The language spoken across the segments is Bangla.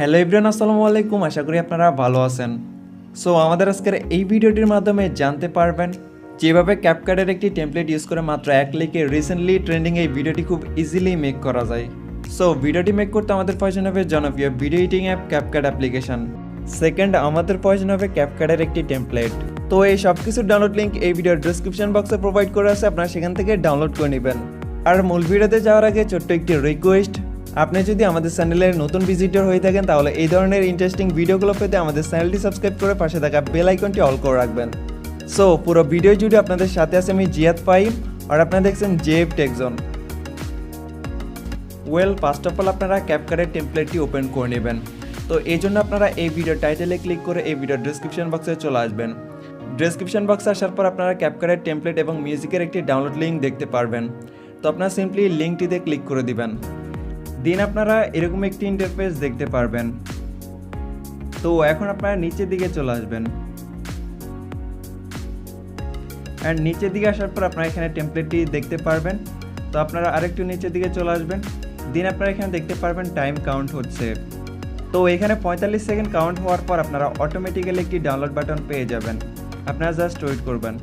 হ্যালো এভরিওয়ান, আসসালামু আলাইকুম। আশা করি আপনারা ভালো আছেন। সো আমাদের আজকের এই ভিডিওটির মাধ্যমে জানতে পারবেন যেভাবে ক্যাপকাটের একটি টেমপ্লেট ইউজ করে মাত্র এক ক্লিকে রিসেন্টলি ট্রেন্ডিং এই ভিডিওটি খুব ইজিলি মেক করা যায়। সো ভিডিওটি মেক করতে আমাদের প্রয়োজন হবে জনপ্রিয় video editing app CapCut application. Second, আমাদের প্রয়োজন হবে ক্যাপকাটের একটি টেমপ্লেট। তো এই সব কিছুর ডাউনলোড লিঙ্ক এই ভিডিওর ডিসক্রিপশন বক্সে প্রোভাইড করা আছে, আপনারা সেখান থেকে ডাউনলোড করে নেবেন। আর মূল ভিডিওতে যাওয়ার আগে ছোট্ট একটি রিকোয়েস্ট, আপনি যদি আমাদের চ্যানেলের নতুন ভিজিটর হয়ে থাকেন তাহলে এই ধরনের ইন্টারেস্টিং ভিডিওগুলো পেতে আমাদের চ্যানেলটি সাবস্ক্রাইব করে পাশে থাকা বেল আইকনটি অল করে রাখবেন। সো পুরো ভিডিও জুড়ে আপনাদের সাথে আছে আমি জিয়াদ ফাহিম, আর আপনারা দেখছেন 𝗓𝗏𝗍𝐿। ফার্স্ট অফ অল আপনারা ক্যাপকাটের টেমপ্লেটটি ওপেন করে নেবেন। তো এই জন্য আপনারা এই ভিডিও টাইটেলে ক্লিক করে এই ভিডিওর ডিসক্রিপশন বক্সে চলে আসবেন। ডিসক্রিপশন বক্সে আসার পর আপনারা ক্যাপকাটের টেমপ্লেট এবং মিউজিকের একটি ডাউনলোড লিঙ্ক দেখতে পারবেন। তো আপনারা সিম্পলি লিঙ্কটিতে ক্লিক করে দিবেন। দিন আপনারা এরকম একটি ইন্টারফেস দেখতে পারবেন। তো এখন আপনারা নিচের দিকে চলে আসবেন, অ্যান্ড নিচের দিকে আসার পর আপনারা এখানে টেমপ্লেটটি দেখতে পারবেন। তো আপনারা আরেকটু নিচের দিকে চলে আসবেন। দিন আপনারা এখানে দেখতে পারবেন টাইম কাউন্ট হচ্ছে। তো এখানে 45 সেকেন্ড কাউন্ট হওয়ার পর আপনারা অটোমেটিক্যালি একটি ডাউনলোড বাটন পেয়ে যাবেন। আপনারা জাস্ট ওয়েট করবেন।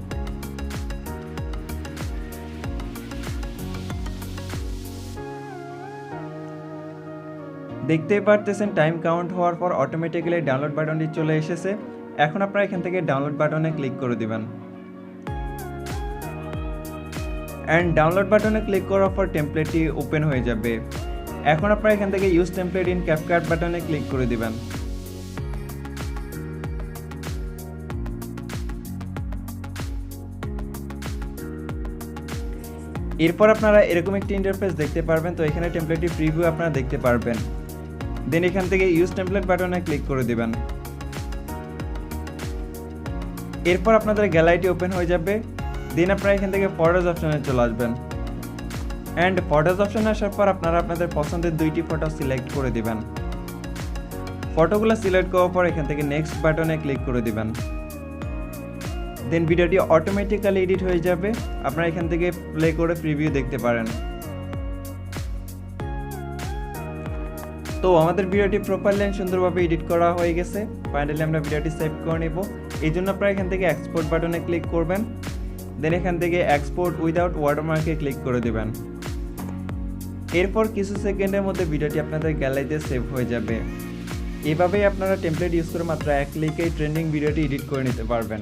দেখতেই পারতেছেন টাইম কাউন্ট হওয়ার পর অটোমেটিক্যালি ডাউনলোড বাটনটি চলে এসেছে। এখন আপনারা এখান থেকে ডাউনলোড বাটনে ক্লিক করে দিবেন, অ্যান্ড ডাউনলোড বাটনে ক্লিক করার পর টেমপ্লেটটি ওপেন হয়ে যাবে। এখন আপনারা এখান থেকে ইউজ টেমপ্লেট ইন ক্যাপকাট বাটনে ক্লিক করে দিবেন। এরপর আপনারা এরকম একটি ইন্টারফেস দেখতে পারবেন। তো এখানে টেমপ্লেটটি প্রিভিউ আপনারা দেখতে পারবেন। দেন এখান থেকে ইউজ টেমপ্লেট বাটনে ক্লিক করে দিবেন। এরপর আপনাদের গ্যালারিটি ওপেন হয়ে যাবে। দেন আপনারা এখান থেকে ফটোজ অপশনে চলে আসবেন, অ্যান্ড ফটোজ অপশনে আসার পর আপনারা আপনাদের পছন্দের দুইটি ফটো সিলেক্ট করে দিবেন। ফটোগুলো সিলেক্ট করার পর এখান থেকে নেক্সট বাটনে ক্লিক করে দিবেন। দেন ভিডিওটি অটোমেটিক্যালি এডিট হয়ে যাবে। আপনারা এখান থেকে প্লে করে প্রিভিউ দেখতে পারেন। তো আমাদের ভিডিওটি প্রপারলি সুন্দরভাবে এডিট করা হয়ে গেছে। ফাইনালি আমরা ভিডিওটি সেভ করে নেব। এই জন্য আপনারা এখান থেকে এক্সপোর্ট বাটনে ক্লিক করবেন। দেন এখান থেকে এক্সপোর্ট উইদাউট ওয়াটারমার্কে ক্লিক করে দেবেন। এরপর কিছু সেকেন্ডের মধ্যে ভিডিওটি আপনাদের গ্যালারিতে সেভ হয়ে যাবে। এভাবেই আপনারা টেমপ্লেট ইউজ করে মাত্র এক ক্লিকেই ট্রেন্ডিং ভিডিওটি এডিট করে নিতে পারবেন।